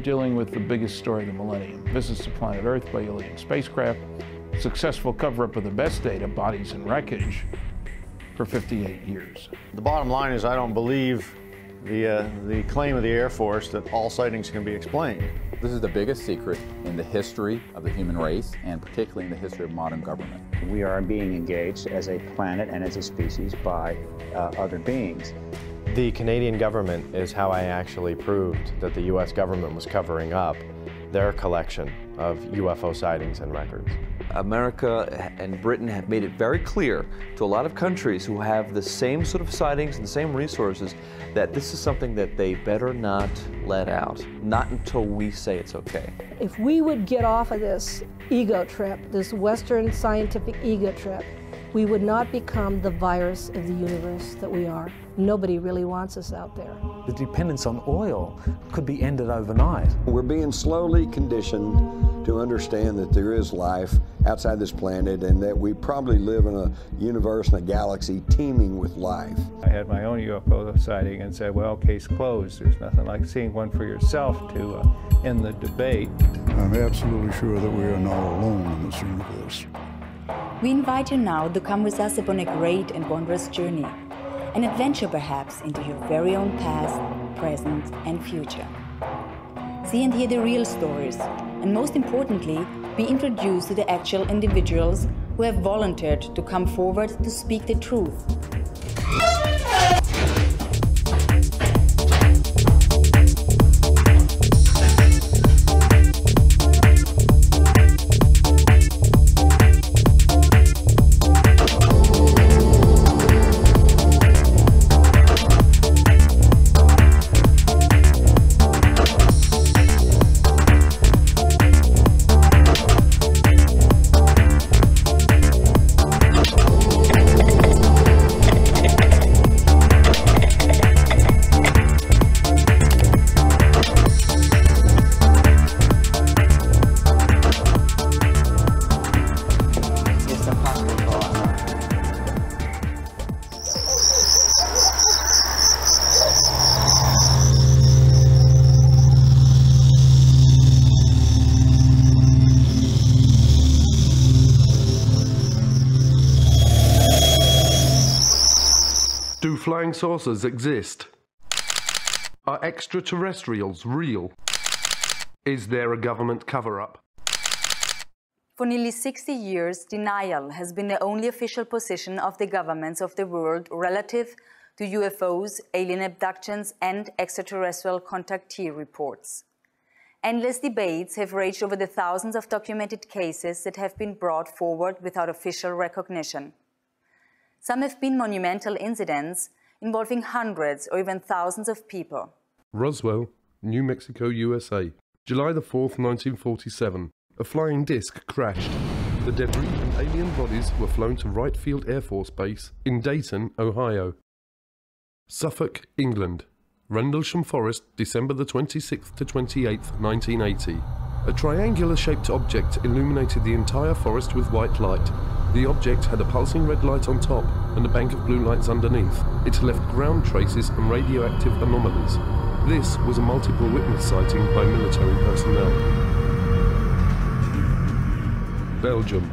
dealing with the biggest story of the millennium. Visits to planet Earth by alien spacecraft, successful cover-up of the best data, bodies and wreckage, for 58 years. The bottom line is I don't believe the claim of the Air Force that all sightings can be explained. This is the biggest secret in the history of the human race, and particularly in the history of modern government. We are being engaged as a planet and as a species by other beings. The Canadian government is how I actually proved that the U.S. government was covering up their collection of UFO sightings and records. America and Britain have made it very clear to a lot of countries who have the same sort of sightings and the same resources that this is something that they better not let out, not until we say it's okay. If we would get off of this ego trip, this Western scientific ego trip, we would not become the virus of the universe that we are. Nobody really wants us out there. The dependence on oil could be ended overnight. We're being slowly conditioned to understand that there is life outside this planet and that we probably live in a universe and a galaxy teeming with life. I had my own UFO sighting and said, well, case closed. There's nothing like seeing one for yourself to end the debate. I'm absolutely sure that we are not alone in this universe. We invite you now to come with us upon a great and wondrous journey, an adventure perhaps into your very own past, present and future. See and hear the real stories, and most importantly, be introduced to the actual individuals who have volunteered to come forward to speak the truth. Do flying saucers exist? Are extraterrestrials real? Is there a government cover-up? For nearly 60 years, denial has been the only official position of the governments of the world relative to UFOs, alien abductions, and extraterrestrial contactee reports. Endless debates have raged over the thousands of documented cases that have been brought forward without official recognition. Some have been monumental incidents involving hundreds or even thousands of people. Roswell, New Mexico, USA. July the 4th, 1947. A flying disc crashed. The debris and alien bodies were flown to Wright Field Air Force Base in Dayton, Ohio. Suffolk, England. Rendlesham Forest, December the 26th to 28th, 1980. A triangular-shaped object illuminated the entire forest with white light. The object had a pulsing red light on top and a bank of blue lights underneath. It left ground traces and radioactive anomalies. This was a multiple witness sighting by military personnel. Belgium.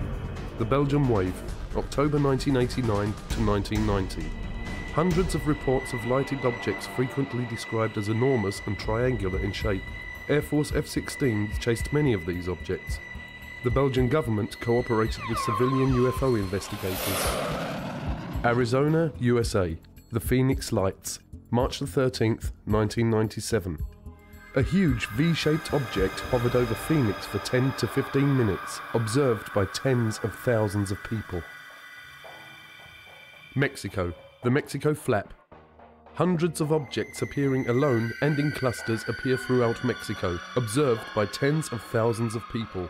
The Belgium Wave, October 1989 to 1990. Hundreds of reports of lighted objects frequently described as enormous and triangular in shape. Air Force F-16s chased many of these objects. The Belgian government cooperated with civilian UFO investigators. Arizona, USA. The Phoenix Lights, March the 13th, 1997. A huge V-shaped object hovered over Phoenix for 10 to 15 minutes, observed by tens of thousands of people. Mexico. The Mexico Flap. Hundreds of objects appearing alone and in clusters appear throughout Mexico, observed by tens of thousands of people.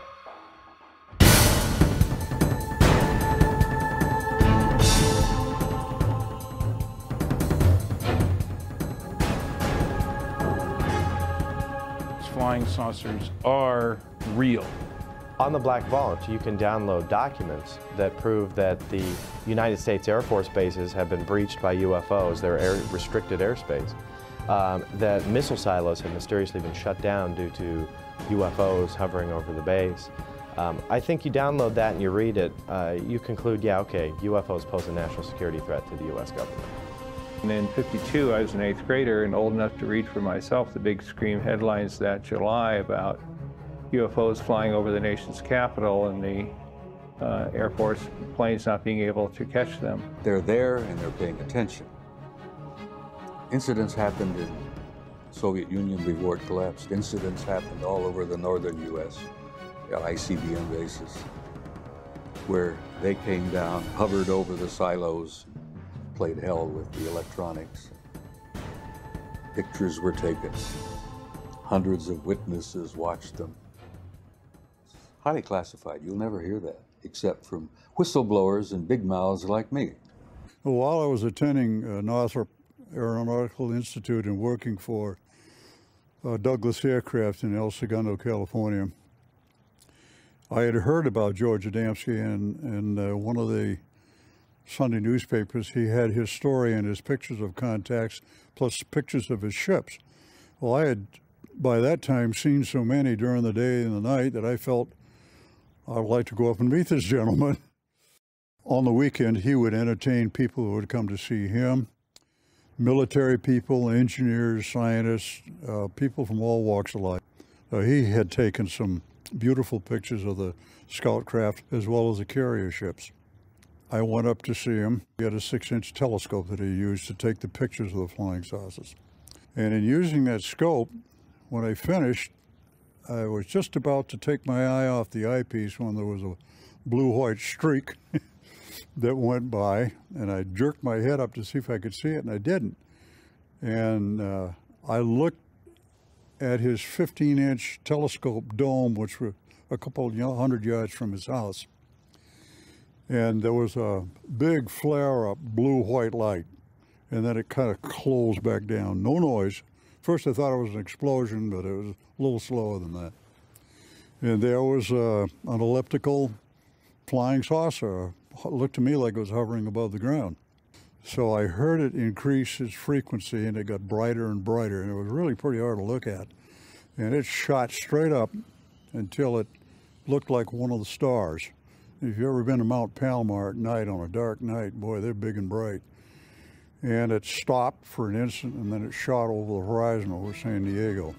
Flying saucers are real. On the Black Vault, you can download documents that prove that the United States Air Force bases have been breached by UFOs, their restricted airspace. that missile silos have mysteriously been shut down due to UFOs hovering over the base. I think you download that and you read it, you conclude, yeah, okay, UFOs pose a national security threat to the U.S. government. And in '52, I was an 8th grader and old enough to read for myself the big scream headlines that July about UFOs flying over the nation's capital and the Air Force planes not being able to catch them. They're there and they're paying attention. Incidents happened in the Soviet Union before it collapsed. Incidents happened all over the northern U.S., ICBM bases, where they came down, hovered over the silos, played hell with the electronics. Pictures were taken. Hundreds of witnesses watched them. Highly classified. You'll never hear that, except from whistleblowers and big mouths like me. Well, while I was attending Northrop Aeronautical Institute and working for Douglas Aircraft in El Segundo, California, I had heard about George Adamski, and one of the Sunday newspapers, he had his story and his pictures of contacts, plus pictures of his ships. Well, I had, by that time, seen so many during the day and the night that I felt I'd like to go up and meet this gentleman. On the weekend, he would entertain people who would come to see him, military people, engineers, scientists, people from all walks of life. He had taken some beautiful pictures of the scout craft as well as the carrier ships. I went up to see him. He had a 6-inch telescope that he used to take the pictures of the flying saucers. And in using that scope, when I finished, I was just about to take my eye off the eyepiece when there was a blue-white streak that went by, and I jerked my head up to see if I could see it, and I didn't. And I looked at his 15-inch telescope dome, which was a couple of 100 yards from his house. And there was a big flare-up blue-white light, and then it kind of closed back down. No noise. First I thought it was an explosion, but it was a little slower than that. And there was an elliptical flying saucer. It looked to me like it was hovering above the ground. So I heard it increase its frequency, and it got brighter and brighter, and it was really pretty hard to look at. And it shot straight up until it looked like one of the stars. If you've ever been to Mount Palomar at night on a dark night, boy, they're big and bright. And it stopped for an instant, and then it shot over the horizon over San Diego.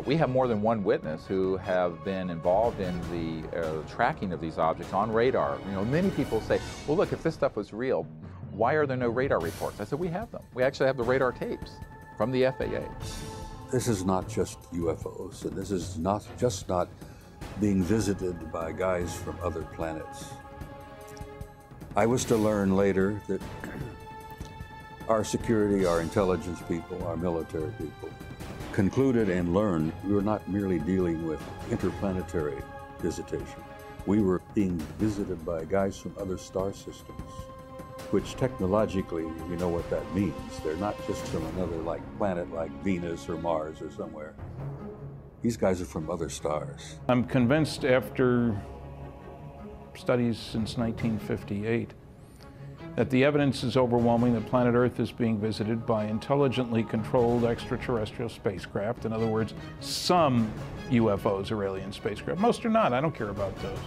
We have more than one witness who have been involved in the tracking of these objects on radar. You know, many people say, well, look, if this stuff was real, why are there no radar reports? I said, we have them. We actually have the radar tapes from the FAA. This is not just UFOs, and this is not just not being visited by guys from other planets. I was to learn later that our security, our intelligence people, our military people concluded and learned we were not merely dealing with interplanetary visitation. We were being visited by guys from other star systems, which technologically, we know what that means. They're not just from another planet like Venus or Mars or somewhere. These guys are from other stars. I'm convinced after studies since 1958 that the evidence is overwhelming that planet Earth is being visited by intelligently controlled extraterrestrial spacecraft. In other words, some UFOs are alien spacecraft. Most are not. I don't care about those.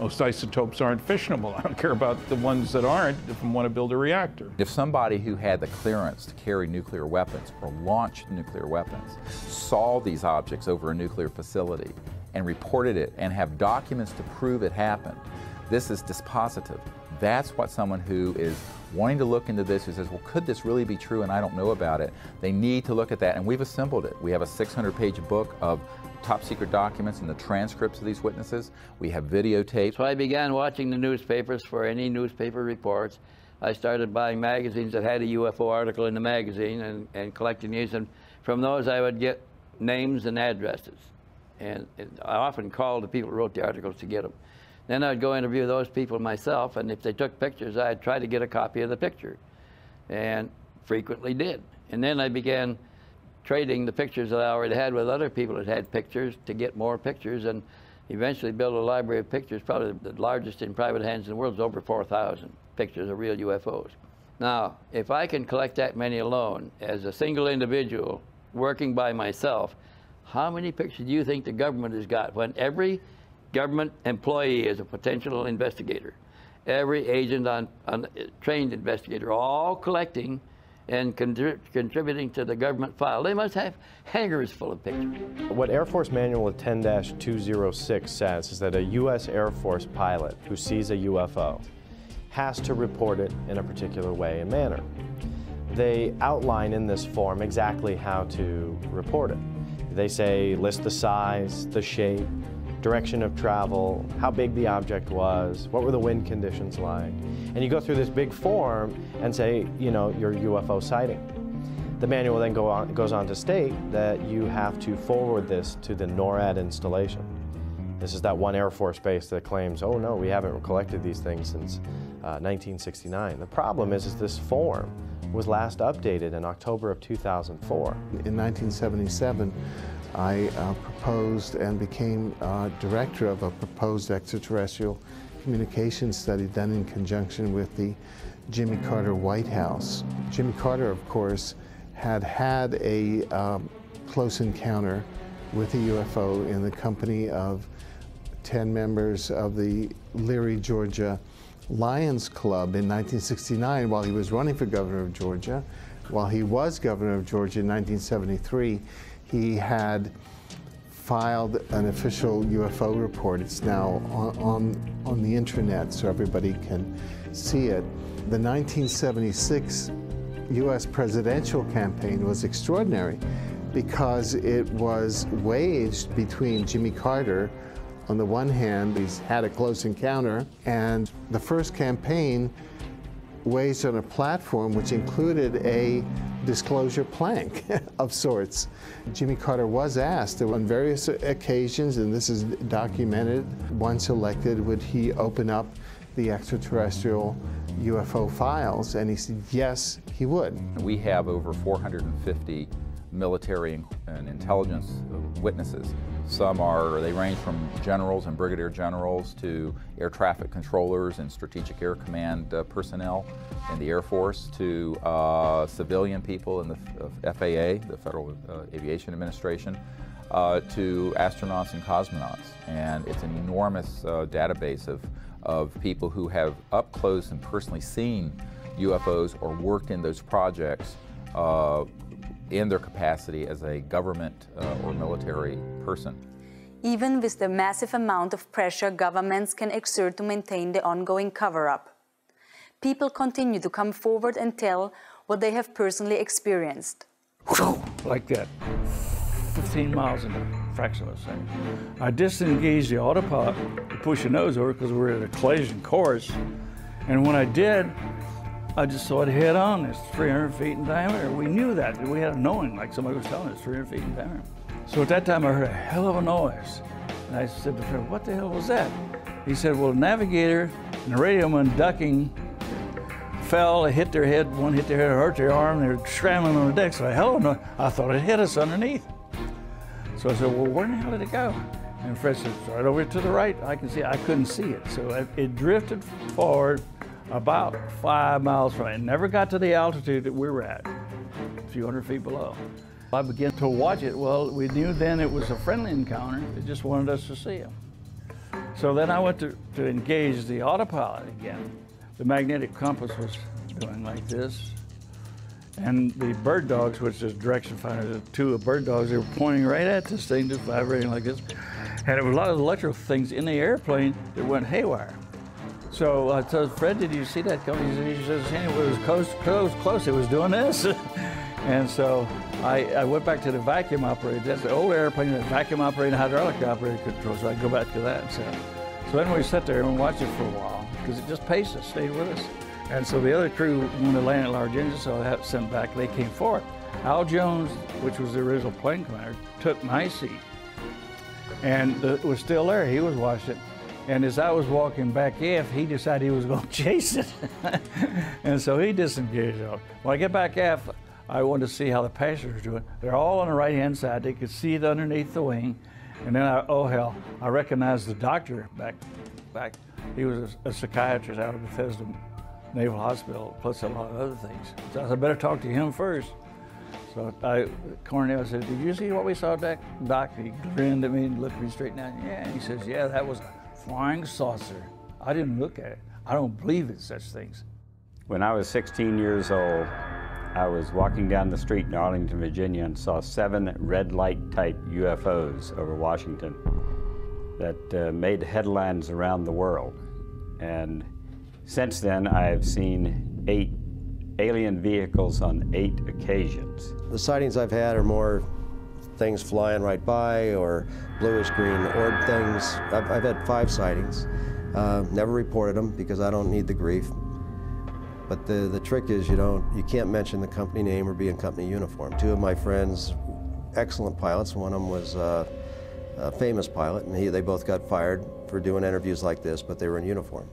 Most isotopes aren't fissionable. I don't care about the ones that aren't if I want to build a reactor. If somebody who had the clearance to carry nuclear weapons or launch nuclear weapons saw these objects over a nuclear facility and reported it and have documents to prove it happened, this is dispositive. That's what someone who is wanting to look into this, who says, well, could this really be true and I don't know about it? They need to look at that, and we've assembled it. We have a 600-page book of top secret documents and the transcripts of these witnesses. We have videotapes. So I began watching the newspapers for any newspaper reports. I started buying magazines that had a UFO article in the magazine and collecting these, and from those I would get names and addresses. And I often called the people who wrote the articles to get them. Then I'd go interview those people myself, and if they took pictures, I'd try to get a copy of the picture, and frequently did. And then I began trading the pictures that I already had with other people that had pictures to get more pictures, and eventually built a library of pictures, probably the largest in private hands in the world. Is over 4,000 pictures of real UFOs. Now, if I can collect that many alone as a single individual working by myself, how many pictures do you think the government has got when every government employee is a potential investigator? Every agent on trained investigator, all collecting and contributing to the government file. They must have hangars full of pictures. What Air Force Manual 10-206 says is that a U.S. Air Force pilot who sees a UFO has to report it in a particular way and manner. They outline in this form exactly how to report it. They say list the size, the shape, direction of travel, how big the object was, what were the wind conditions like. And you go through this big form and say, you know, your UFO sighting. The manual then goes on to state that you have to forward this to the NORAD installation. This is that one Air Force base that claims, oh no, we haven't collected these things since 1969. The problem is this form was last updated in October of 2004. In 1977, I proposed and became director of a proposed extraterrestrial communication study done in conjunction with the Jimmy Carter White House. Jimmy Carter, of course, had a close encounter with a UFO in the company of 10 members of the Leary, Georgia Lions Club in 1969 while he was running for governor of Georgia. While he was governor of Georgia in 1973, he had filed an official UFO report. It's now on the internet so everybody can see it. The 1976 U.S. presidential campaign was extraordinary because it was waged between Jimmy Carter. On the one hand, he's had a close encounter, and the first campaign waged on a platform which included a disclosure plank of sorts. Jimmy Carter was asked on various occasions, and this is documented, once elected, would he open up the extraterrestrial UFO files, and he said yes, he would. We have over 450 military and intelligence witnesses. They range from generals and brigadier generals to air traffic controllers and strategic air command personnel in the Air Force to civilian people in the FAA, the Federal Aviation Administration, to astronauts and cosmonauts. And it's an enormous database of people who have up close and personally seen UFOs or worked in those projects in their capacity as a government or military person. Even with the massive amount of pressure governments can exert to maintain the ongoing cover-up, people continue to come forward and tell what they have personally experienced. Like that, 15 miles in a fraction of a second. I disengaged the autopilot to push the nose over because we were at a collision course, and when I did, I just saw it head on. It's 300 feet in diameter. We knew that. We had a knowing, like somebody was telling us, 300 feet in diameter. So at that time, I heard a hell of a noise. And I said to Fred, what the hell was that? He said, well, the navigator and the radio man ducking fell, hit their head, one hit their head, hurt their arm, they were scrambling on the deck. So I thought it hit us underneath. So I said, well, where in the hell did it go? And Fred said, it's right over to the right. I can see it. I couldn't see it. So it drifted forward about 5 miles from it. It never got to the altitude that we were at, a few hundred feet below. I began to watch it. Well, we knew then it was a friendly encounter. It just wanted us to see him. So then I went to engage the autopilot again. The magnetic compass was doing like this. And the bird dogs, which is direction finders, the two bird dogs, they were pointing right at this thing, just vibrating like this. And there was a lot of electrical things in the airplane that went haywire. So I told Fred, did you see that coming? He says, it was close, it was doing this. And so I went back to the vacuum operator. That's the old airplane, the vacuum operator, hydraulic operator control, so I go back to that. So then we sat there and watched it for a while, because it just paced us, stayed with us. And so the other crew wanted to land at large engines, so I had to send back, they came forward. Al Jones, which was the original plane commander, took my seat. And it was still there, he was watching it. And as I was walking back aft, he decided he was going to chase it. And so he disengaged. When I get back aft, I wanted to see how the passengers were doing. They're all on the right-hand side. They could see it underneath the wing. And then, I recognized the doctor back. He was a psychiatrist out of Bethesda Naval Hospital, plus a lot of other things. So I said, I better talk to him first. So Cornell said, did you see what we saw, Doc? He grinned at me and looked me straight down. Yeah, and he says, yeah, that was a flying saucer. I didn't look at it. I don't believe in such things. When I was 16 years old, I was walking down the street in Arlington, Virginia, and saw 7 red light type UFOs over Washington that made headlines around the world. And since then, I've seen 8 alien vehicles on 8 occasions. The sightings I've had are more things flying right by or bluish-green orb things. I've had 5 sightings. Never reported them because I don't need the grief. But the trick is you can't mention the company name or be in company uniform. 2 of my friends, excellent pilots. One of them was a famous pilot, and they both got fired for doing interviews like this, but they were in uniform.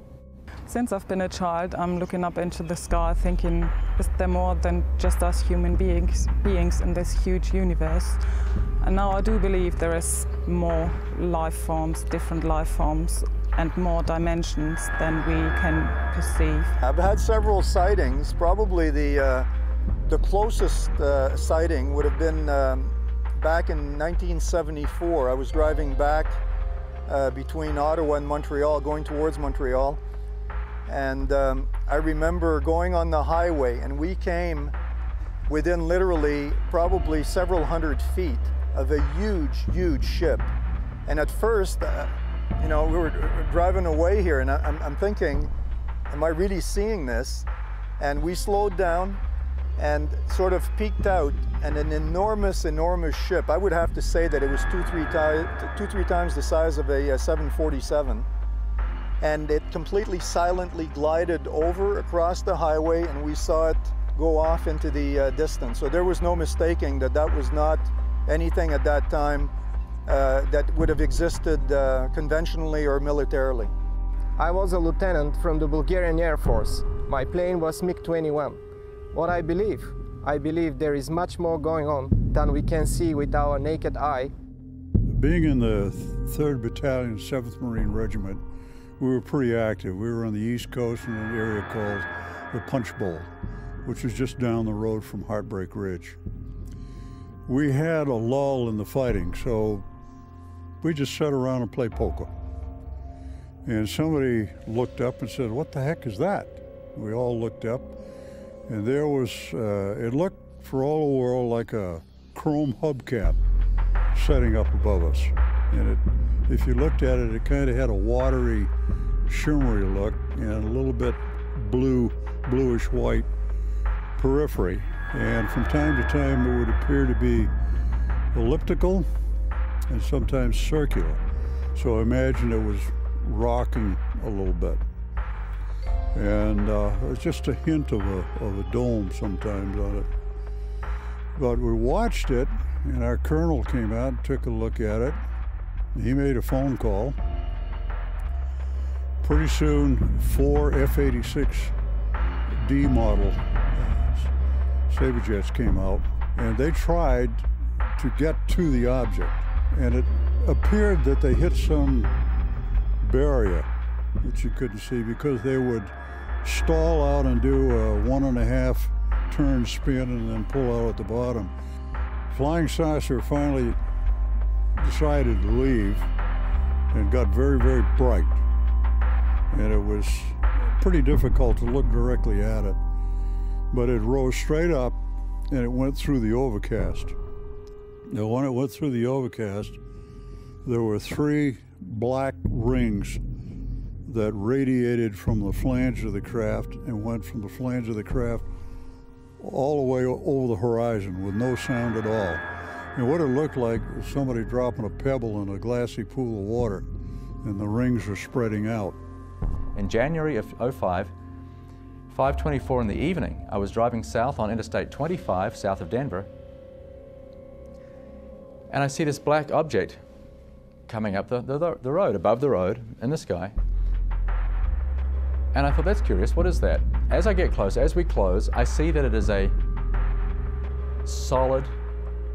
Since I've been a child, I'm looking up into the sky thinking, is there more than just us human beings in this huge universe? And now I do believe there is more life forms, different life forms, and more dimensions than we can perceive. I've had several sightings. Probably the closest sighting would have been back in 1974. I was driving back between Ottawa and Montreal, going towards Montreal. And I remember going on the highway, and we came within literally probably several hundred feet of a huge, huge ship. And at first, we were driving away here, and I'm thinking, am I really seeing this? And we slowed down and sort of peeked out, and an enormous, enormous ship. I would have to say that it was two, three times the size of a 747. And it completely silently glided over across the highway, and we saw it go off into the distance. So there was no mistaking that that was not anything at that time that would have existed conventionally or militarily. I was a lieutenant from the Bulgarian Air Force. My plane was MiG-21. What I believe there is much more going on than we can see with our naked eye. Being in the 3rd Battalion, 7th Marine Regiment, we were pretty active. We were on the East Coast in an area called the Punch Bowl, which was just down the road from Heartbreak Ridge. We had a lull in the fighting, so we just sat around and played poker. And somebody looked up and said, "What the heck is that?" We all looked up, and there was, it looked for all the world like a chrome hubcap setting up above us. And if you looked at it, it kind of had a watery, shimmery look and a little bit bluish white periphery. And from time to time, it would appear to be elliptical and sometimes circular. So imagine it was rocking a little bit. And it's just a hint of a dome sometimes on it. But we watched it, and our colonel came out and took a look at it. He made a phone call. Pretty soon, 4 F-86D model Sabre jets came out, and they tried to get to the object. And it appeared that they hit some barrier that you couldn't see, because they would stall out and do a 1.5 turn spin and then pull out at the bottom. Flying saucer finally decided to leave and got very, very bright. And it was pretty difficult to look directly at it. But it rose straight up and it went through the overcast. Now, when it went through the overcast, there were 3 black rings that radiated from the flange of the craft and went from the flange of the craft all the way over the horizon with no sound at all. And what it looked like was somebody dropping a pebble in a glassy pool of water, and the rings were spreading out. In January of 05, 5:24 in the evening, I was driving south on Interstate 25, south of Denver, and I see this black object coming up the road, above the road, in the sky. And I thought, that's curious, what is that? As I get close, as we close, I see that it is a solid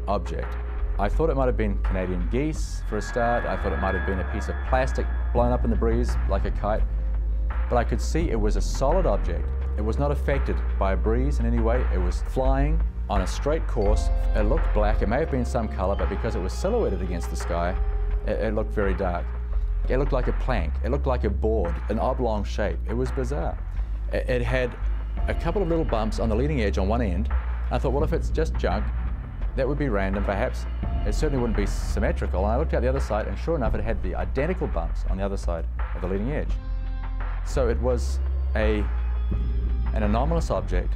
object. I thought it might have been Canadian geese for a start. I thought it might have been a piece of plastic blown up in the breeze like a kite. But I could see it was a solid object It was not affected by a breeze in any way. It was flying on a straight course. It looked black. It may have been some color, but because it was silhouetted against the sky, it looked very dark. It looked like a plank. It looked like a board, an oblong shape. It was bizarre. It had a couple of little bumps on the leading edge on one end. I thought, well, if it's just junk, that would be random, perhaps. It certainly wouldn't be symmetrical. And I looked out the other side, and sure enough, it had the identical bumps on the other side of the leading edge. So it was an anomalous object.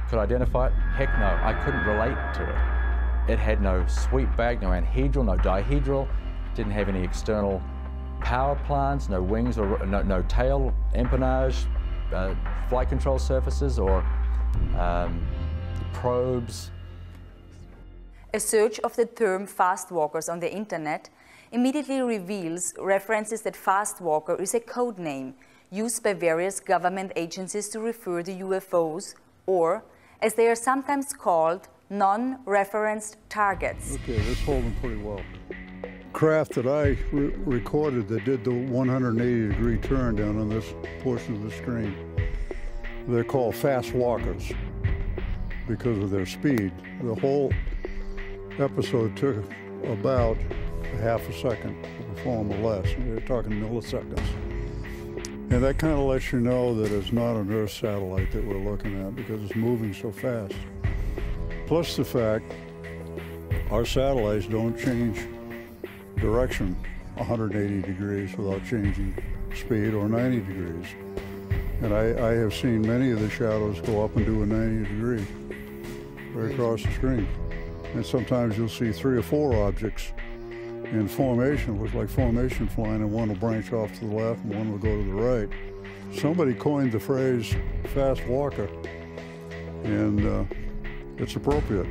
Could I identify it? Heck no, I couldn't relate to it. It had no sweep back, no anhedral, no dihedral, didn't have any external power plants, no wings or no tail empennage, flight control surfaces or probes. A search of the term Fastwalkers on the internet immediately reveals references that Fastwalker is a code name used by various government agencies to refer to UFOs, or, as they are sometimes called, non-referenced targets. Okay, this holding pretty well. Craft that I recorded that did the 180-degree turn down on this portion of the screen, they're called Fastwalkers because of their speed. The whole episode took about half a second to perform or less. We're talking milliseconds. And that kind of lets you know that it's not an Earth satellite that we're looking at because it's moving so fast. Plus the fact our satellites don't change direction 180 degrees without changing speed or 90 degrees. And I have seen many of the shadows go up and do a 90 degree right across the screen. And sometimes you'll see 3 or 4 objects in formation. It looks like formation flying, and one will branch off to the left and one will go to the right. Somebody coined the phrase fast walker, and it's appropriate.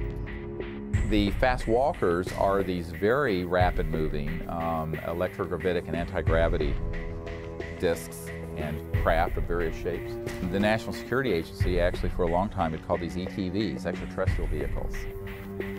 The fast walkers are these very rapid moving electrogravitic and anti-gravity discs and craft of various shapes. The National Security Agency actually for a long time had called these ETVs, extraterrestrial vehicles.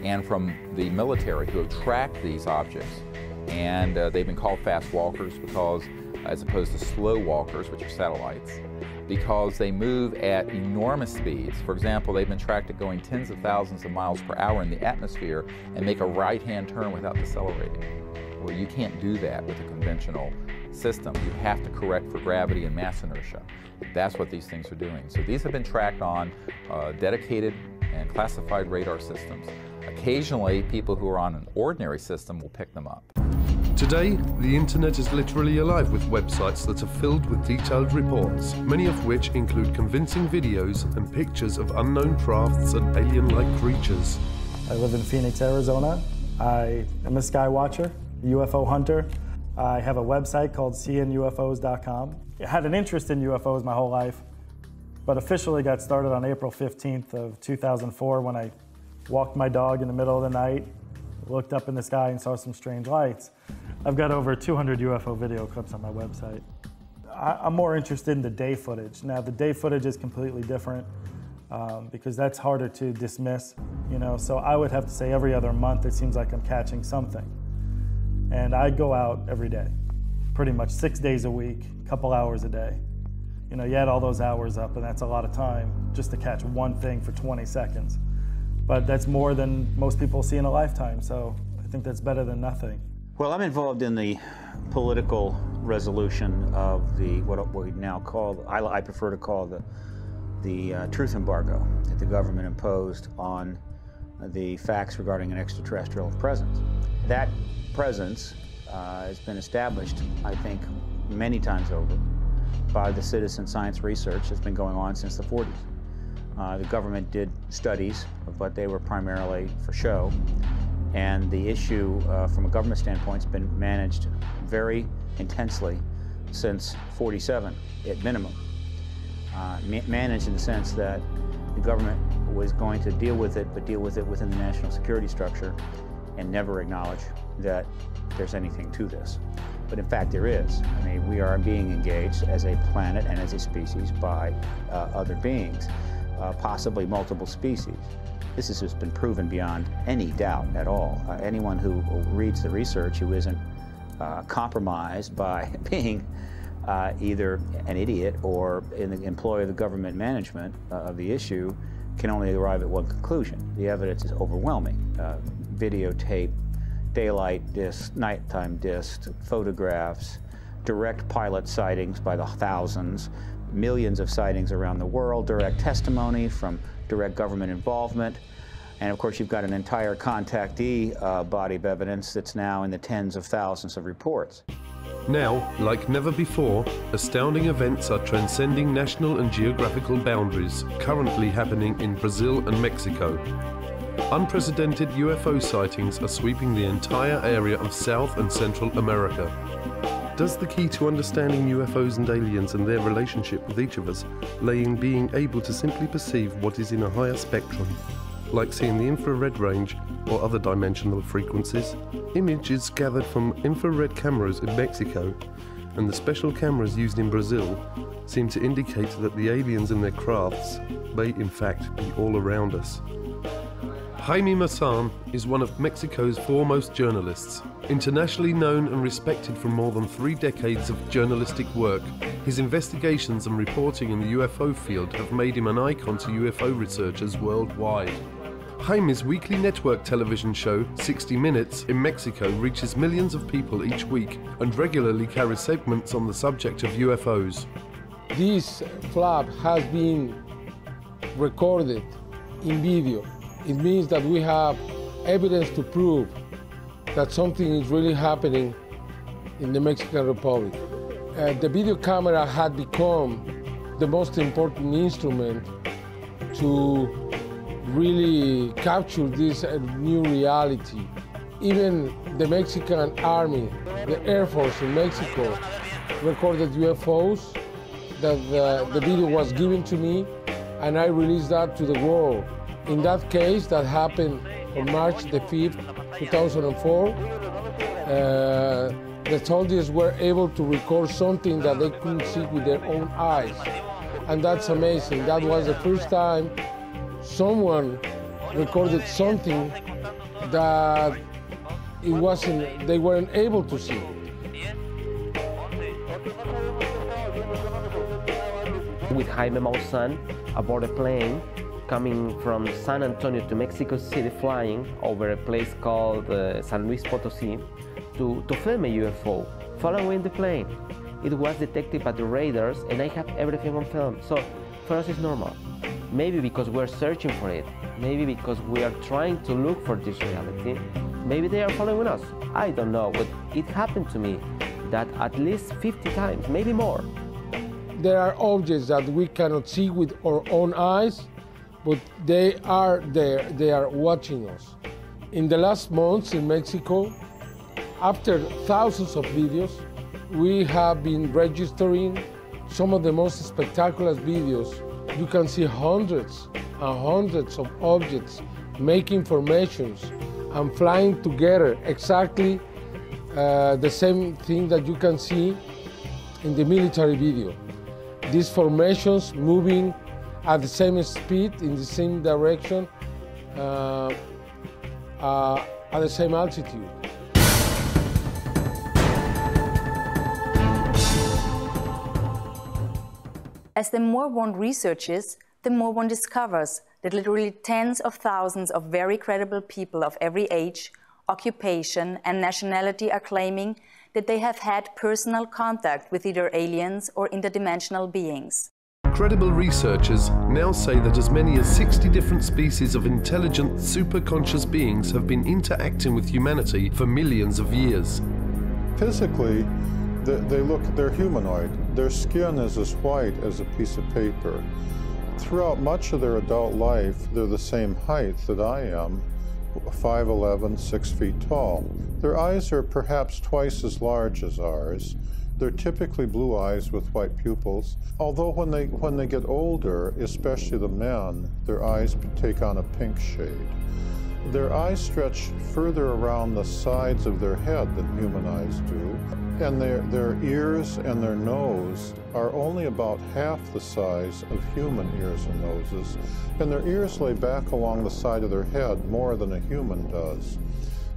And from the military who have tracked these objects, and they've been called fast walkers because, as opposed to slow walkers, which are satellites, because they move at enormous speeds. For example, they've been tracked at going tens of thousands of miles per hour in the atmosphere and make a right-hand turn without decelerating. Well, you can't do that with a conventional system. You have to correct for gravity and mass inertia. That's what these things are doing. So these have been tracked on dedicated and classified radar systems. Occasionally, people who are on an ordinary system will pick them up. Today, the internet is literally alive with websites that are filled with detailed reports, many of which include convincing videos and pictures of unknown crafts and alien-like creatures. I live in Phoenix, Arizona. I am a sky watcher, a UFO hunter. I have a website called seeingufos.com. I had an interest in UFOs my whole life, but officially got started on April 15th of 2004 when I walked my dog in the middle of the night, looked up in the sky and saw some strange lights. I've got over 200 UFO video clips on my website. I'm more interested in the day footage. Now, the day footage is completely different because that's harder to dismiss, you know, so I would have to say every other month it seems like I'm catching something. And I go out every day, pretty much 6 days a week, a couple hours a day. You know, you add all those hours up and that's a lot of time just to catch one thing for 20 seconds. But that's more than most people see in a lifetime, so I think that's better than nothing. Well, I'm involved in the political resolution of the what we now call, I prefer to call the truth embargo that the government imposed on the facts regarding an extraterrestrial presence. That presence has been established, I think, many times over by the citizen science research that's been going on since the 40s. The government did studies, but they were primarily for show. And the issue from a government standpoint has been managed very intensely since '47 at minimum. Managed in the sense that the government was going to deal with it, but deal with it within the national security structure and never acknowledge that there's anything to this. But in fact there is. I mean, we are being engaged as a planet and as a species by other beings. Possibly multiple species. This has just been proven beyond any doubt at all. Anyone who reads the research who isn't compromised by being either an idiot or in the employ of the government management of the issue can only arrive at one conclusion. The evidence is overwhelming. Videotape, daylight discs, nighttime discs, photographs, direct pilot sightings by the thousands, millions of sightings around the world, direct testimony from direct government involvement. And of course, you've got an entire contactee body of evidence that's now in the tens of thousands of reports. Now, like never before, astounding events are transcending national and geographical boundaries, currently happening in Brazil and Mexico. Unprecedented UFO sightings are sweeping the entire area of South and Central America. Does the key to understanding UFOs and aliens and their relationship with each of us lay in being able to simply perceive what is in a higher spectrum, like seeing the infrared range or other dimensional frequencies? Images gathered from infrared cameras in Mexico and the special cameras used in Brazil seem to indicate that the aliens and their crafts may in fact be all around us. Jaime Maussan is one of Mexico's foremost journalists. Internationally known and respected for more than 3 decades of journalistic work, his investigations and reporting in the UFO field have made him an icon to UFO researchers worldwide. Jaime's weekly network television show, 60 Minutes, in Mexico reaches millions of people each week and regularly carries segments on the subject of UFOs. This flap has been recorded in video. It means that we have evidence to prove that something is really happening in the Mexican Republic. The video camera had become the most important instrument to really capture this new reality. Even the Mexican Army, the Air Force in Mexico, recorded UFOs. That the video was given to me, and I released that to the world. In that case, that happened on March the 5th, 2004, the soldiers were able to record something that they couldn't see with their own eyes. And that's amazing. That was the first time someone recorded something that they weren't able to see. With Jaime Maussan aboard a plane coming from San Antonio to Mexico City, flying over a place called San Luis Potosí to film a UFO following the plane. It was detected by the radars and I have everything on film. So for us it's normal. Maybe because we're searching for it. Maybe because we are trying to look for this reality. Maybe they are following us. I don't know, but it happened to me that at least 50 times, maybe more. There are objects that we cannot see with our own eyes, but they are there, they are watching us. In the last months in Mexico, after thousands of videos, we have been registering some of the most spectacular videos. You can see hundreds and hundreds of objects making formations and flying together, exactly the same thing that you can see in the military video. These formations moving at the same speed, in the same direction, at the same altitude. As the more one researches, the more one discovers that literally tens of thousands of very credible people of every age, occupation, and nationality are claiming that they have had personal contact with either aliens or interdimensional beings. Credible researchers now say that as many as 60 different species of intelligent, superconscious beings have been interacting with humanity for millions of years. Physically, they're humanoid. Their skin is as white as a piece of paper. Throughout much of their adult life, they're the same height that I am, 5'11", 6 feet tall. Their eyes are perhaps twice as large as ours. They're typically blue eyes with white pupils, although when they get older, especially the men, their eyes take on a pink shade. Their eyes stretch further around the sides of their head than human eyes do, and their ears and their nose are only about half the size of human ears and noses, and their ears lay back along the side of their head more than a human does.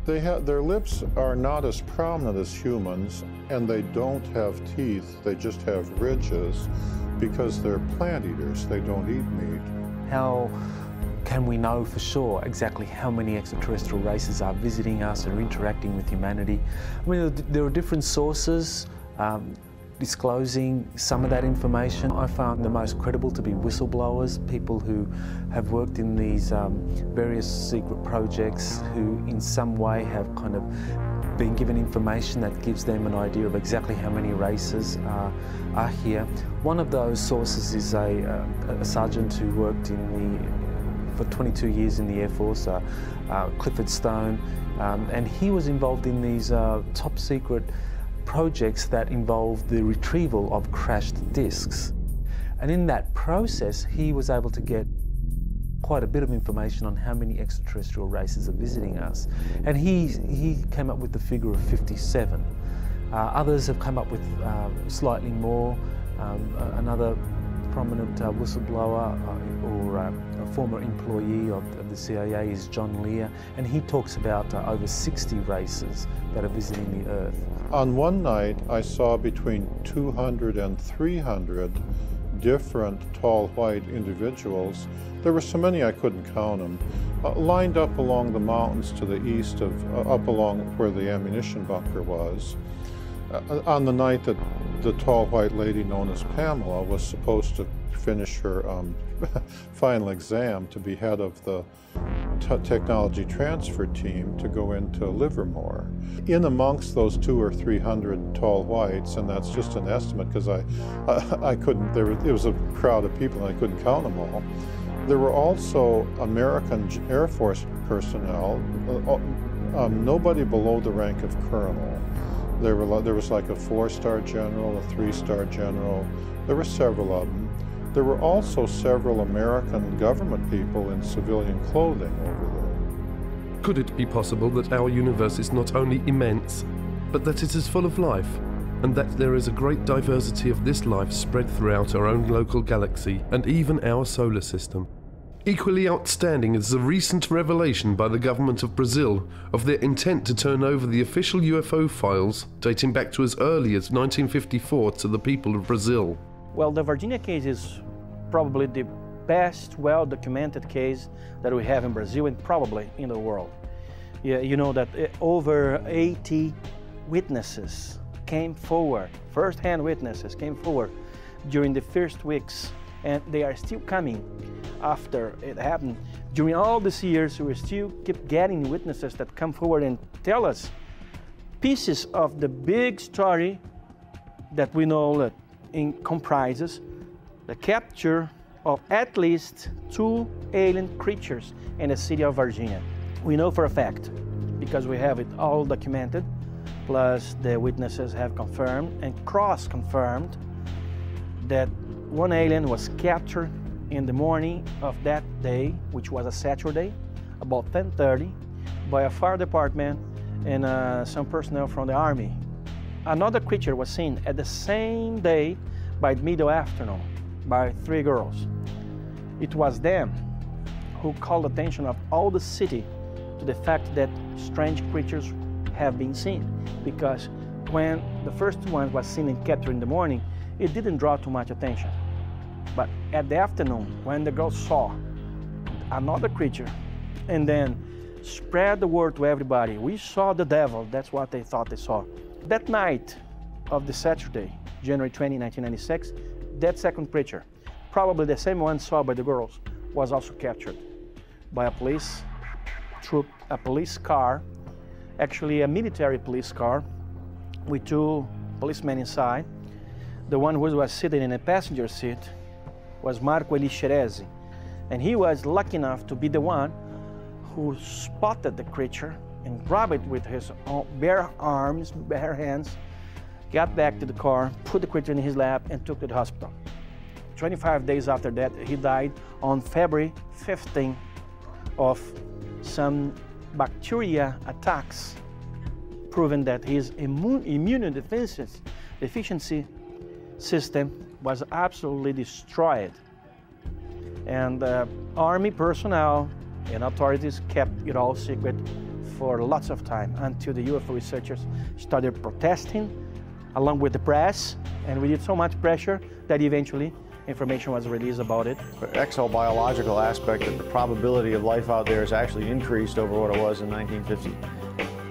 Their lips are not as prominent as humans, and they don't have teeth, they just have ridges because they're plant eaters, they don't eat meat. How can we know for sure exactly how many extraterrestrial races are visiting us or interacting with humanity? I mean, there are different sources disclosing some of that information. I found the most credible to be whistleblowers, people who have worked in these various secret projects who in some way have kind of been given information that gives them an idea of exactly how many races are here. One of those sources is a sergeant who worked for 22 years in the Air Force, Clifford Stone, and he was involved in these top secret projects that involved the retrieval of crashed discs. And in that process, he was able to get quite a bit of information on how many extraterrestrial races are visiting us. And he came up with the figure of 57. Others have come up with slightly more. Another prominent whistleblower or a former employee of the CIA is John Lear, and he talks about over 60 races that are visiting the Earth. On one night, I saw between 200 and 300 different tall white individuals. There were so many I couldn't count them, lined up along the mountains to the east of, up along where the ammunition bunker was. On the night that the tall white lady known as Pamela was supposed to finish her final exam to be head of the technology transfer team to go into Livermore. In amongst those 200 or 300 tall whites, and that's just an estimate because I couldn't, it was a crowd of people and I couldn't count them all. There were also American Air Force personnel, nobody below the rank of colonel. There was like a 4-star general, a 3-star general. There were several of them. There were also several American government people in civilian clothing over there. Could it be possible that our universe is not only immense, but that it is full of life, and that there is a great diversity of this life spread throughout our own local galaxy and even our solar system? Equally outstanding is the recent revelation by the government of Brazil of their intent to turn over the official UFO files dating back to as early as 1954 to the people of Brazil. Well, the Virginia case is probably the best well-documented case that we have in Brazil and probably in the world. Yeah, you know that over 80 witnesses came forward, first-hand witnesses came forward during the first weeks, and they are still coming after it happened. During all these years, we still keep getting witnesses that come forward and tell us pieces of the big story that we know that comprises the capture of at least 2 alien creatures in the city of Virginia. We know for a fact, because we have it all documented, plus the witnesses have confirmed and cross-confirmed that one alien was captured in the morning of that day, which was a Saturday, about 10:30, by a fire department and some personnel from the Army. Another creature was seen at the same day by middle afternoon by 3 girls. It was them who called the attention of all the city to the fact that strange creatures have been seen, because when the first one was seen and captured in the morning, it didn't draw too much attention. But at the afternoon, when the girls saw another creature and then spread the word to everybody, we saw the devil, that's what they thought they saw. That night of the Saturday, January 20, 1996, that second creature, probably the same one saw by the girls, was also captured by a police troop, a police car, actually a military police car with 2 policemen inside. The one who was sitting in a passenger seat was Marco Elixerezi, and he was lucky enough to be the one who spotted the creature and grabbed it with his bare arms, bare hands, got back to the car, put the creature in his lap, and took to the hospital. 25 days after that, he died on February 15 of some bacteria attacks, proving that his immunodeficiency system was absolutely destroyed. And Army personnel and authorities kept it all secret for lots of time until the UFO researchers started protesting along with the press, and we did so much pressure that eventually information was released about it. The exobiological aspect of the probability of life out there has actually increased over what it was in 1950.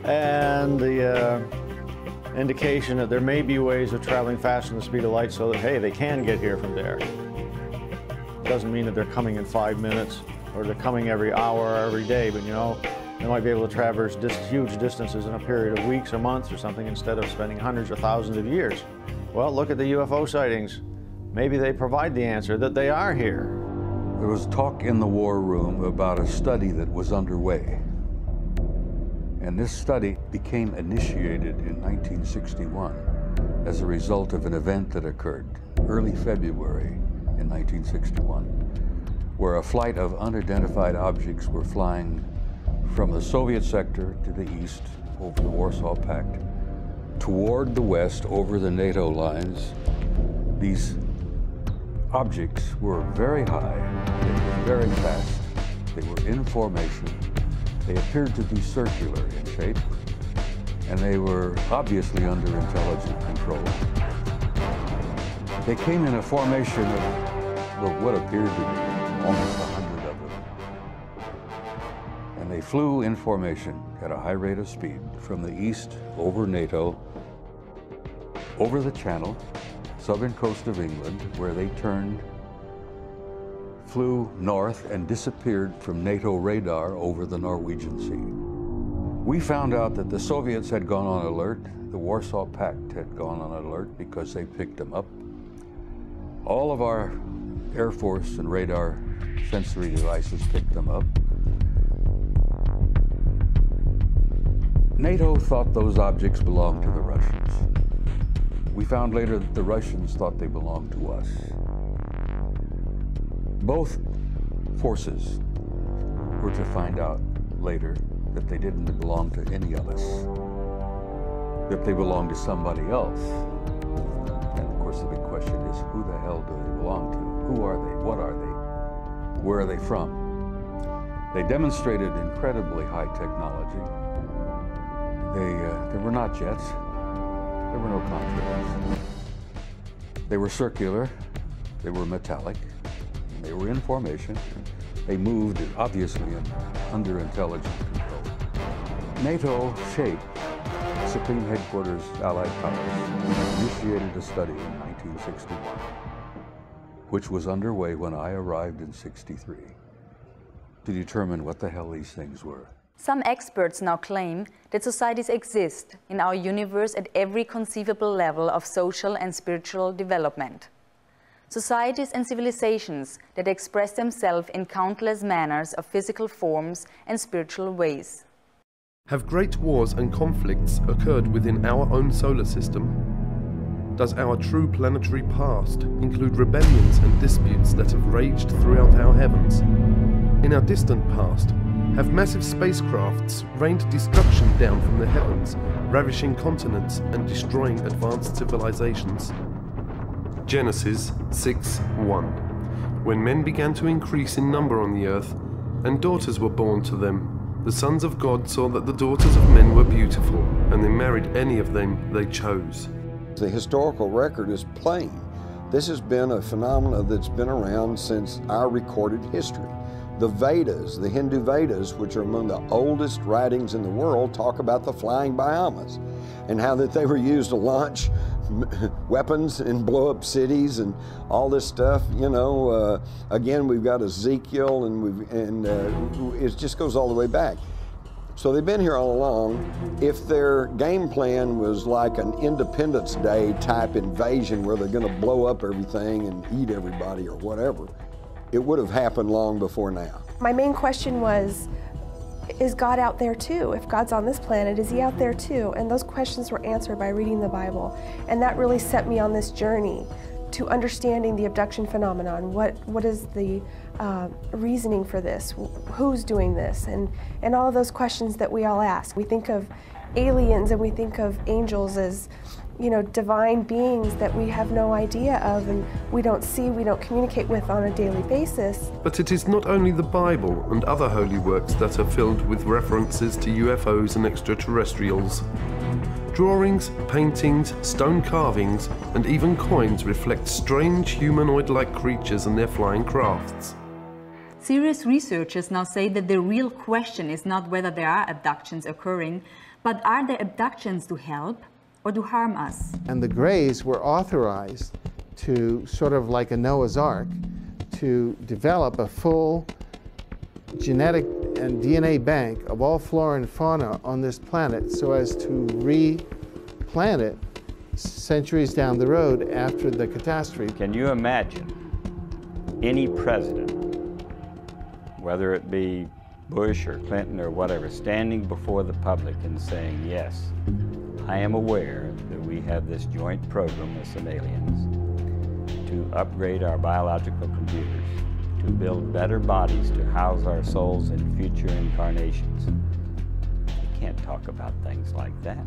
And the indication that there may be ways of traveling faster than the speed of light so that, hey, they can get here from there. Doesn't mean that they're coming in 5 minutes or they're coming every hour or every day, but you know, they might be able to traverse huge distances in a period of weeks or months or something instead of spending hundreds or thousands of years. Well, look at the UFO sightings. Maybe they provide the answer that they are here. There was talk in the war room about a study that was underway. And this study became initiated in 1961 as a result of an event that occurred early February in 1961, where a flight of unidentified objects were flying from the Soviet sector to the east over the Warsaw Pact, toward the west over the NATO lines. These objects were very high, they were very fast, they were in formation, they appeared to be circular in shape, and they were obviously under intelligent control. They came in a formation of what appeared to be almost 100 of them. And they flew in formation at a high rate of speed from the east over NATO, over the Channel, southern coast of England, where they turned, flew north and disappeared from NATO radar over the Norwegian Sea. We found out that the Soviets had gone on alert, the Warsaw Pact had gone on alert because they picked them up. All of our Air Force and radar sensory devices picked them up. NATO thought those objects belonged to the Russians. We found later that the Russians thought they belonged to us. Both forces were to find out later that they didn't belong to any of us, that they belonged to somebody else. And of course the big question is, who the hell do they belong to? Who are they? What are they? Where are they from? They demonstrated incredibly high technology. They were not jets. There were no contrails. They were circular, they were metallic, they were in formation. They moved, obviously, under intelligent control. NATO shaped Supreme Headquarters Allied Powers initiated a study in 1961, which was underway when I arrived in '63, to determine what the hell these things were. Some experts now claim that societies exist in our universe at every conceivable level of social and spiritual development. Societies and civilizations that express themselves in countless manners of physical forms and spiritual ways. Have great wars and conflicts occurred within our own solar system? Does our true planetary past include rebellions and disputes that have raged throughout our heavens? In our distant past, have massive spacecrafts rained destruction down from the heavens, ravishing continents and destroying advanced civilizations? Genesis 6:1. When men began to increase in number on the earth, and daughters were born to them, the sons of God saw that the daughters of men were beautiful, and they married any of them they chose. The historical record is plain. This has been a phenomenon that's been around since our recorded history. The Vedas, the Hindu Vedas, which are among the oldest writings in the world, talk about the flying Bhyamas and how that they were used to launch weapons and blow up cities and all this stuff. You know, again, we've got Ezekiel, and it just goes all the way back. So they've been here all along. If their game plan was like an Independence Day type invasion where they're going to blow up everything and eat everybody or whatever, it would have happened long before now. My main question was, is God out there too? If God's on this planet, is he out there too? And those questions were answered by reading the Bible. And that really set me on this journey to understanding the abduction phenomenon. What is the reasoning for this? Who's doing this? And all of those questions that we all ask. We think of aliens and we think of angels as, you know, divine beings that we have no idea of and we don't see, we don't communicate with on a daily basis. But it is not only the Bible and other holy works that are filled with references to UFOs and extraterrestrials. Drawings, paintings, stone carvings, and even coins reflect strange humanoid-like creatures and their flying crafts. Serious researchers now say that the real question is not whether there are abductions occurring, but are there abductions to help or to harm us? And the Greys were authorized to, sort of like a Noah's Ark, to develop a full genetic and DNA bank of all flora and fauna on this planet so as to replant it centuries down the road after the catastrophe. Can you imagine any president, whether it be Bush or Clinton or whatever, standing before the public and saying, yes, I am aware that we have this joint program with some aliens to upgrade our biological computers, to build better bodies to house our souls in future incarnations. He can't talk about things like that.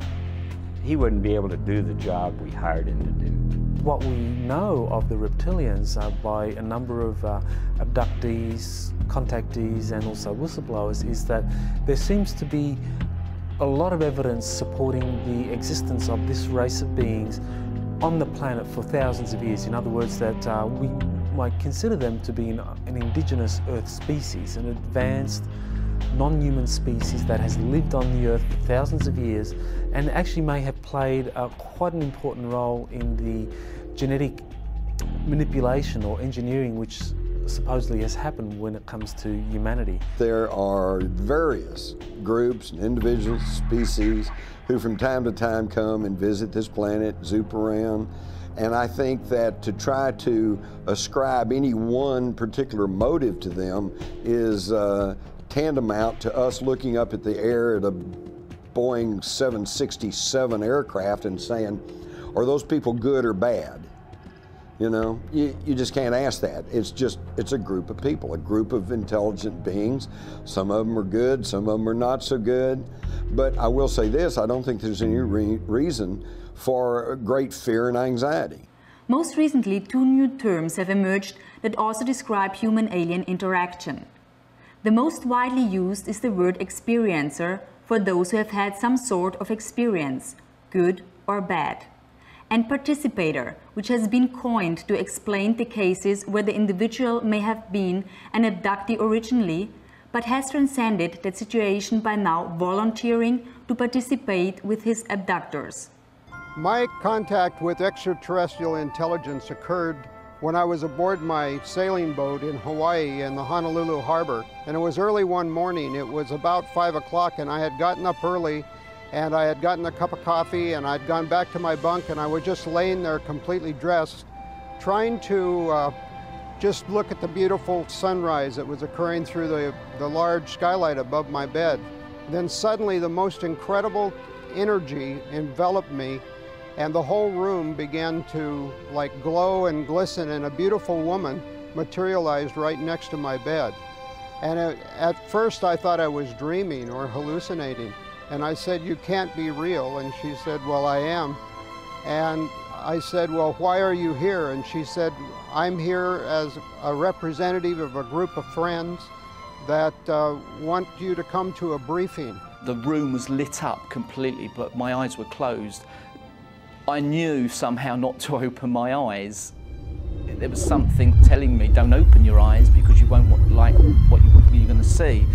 He wouldn't be able to do the job we hired him to do. What we know of the reptilians by a number of abductees, contactees, and also whistleblowers is that there seems to be a lot of evidence supporting the existence of this race of beings on the planet for thousands of years. In other words, that we might consider them to be an indigenous Earth species, an advanced non-human species that has lived on the Earth for thousands of years and actually may have played quite an important role in the genetic manipulation or engineering which supposedly has happened when it comes to humanity. There are various groups and individual species who from time to time come and visit this planet, zoop around, and I think that to try to ascribe any one particular motive to them is tantamount to us looking up at the air at a Boeing 767 aircraft and saying, are those people good or bad? You know, you just can't ask that. It's a group of people, a group of intelligent beings. Some of them are good, some of them are not so good. But I will say this, I don't think there's any reason for great fear and anxiety. Most recently, 2 new terms have emerged that also describe human-alien interaction. The most widely used is the word experiencer for those who have had some sort of experience, good or bad, and participator, which has been coined to explain the cases where the individual may have been an abductee originally, but has transcended that situation by now volunteering to participate with his abductors. My contact with extraterrestrial intelligence occurred when I was aboard my sailing boat in Hawaii in the Honolulu harbor. And it was early one morning. It was about 5 o'clock and I had gotten up early and I had gotten a cup of coffee and I'd gone back to my bunk and I was just laying there completely dressed, trying to just look at the beautiful sunrise that was occurring through the large skylight above my bed. Then suddenly the most incredible energy enveloped me and the whole room began to like glow and glisten and a beautiful woman materialized right next to my bed. And at first I thought I was dreaming or hallucinating. And I said, you can't be real. And she said, well, I am. And I said, well, why are you here? And she said, I'm here as a representative of a group of friends that want you to come to a briefing. The room was lit up completely, but my eyes were closed. I knew somehow not to open my eyes. There was something telling me, don't open your eyes because you won't like what you're going to see.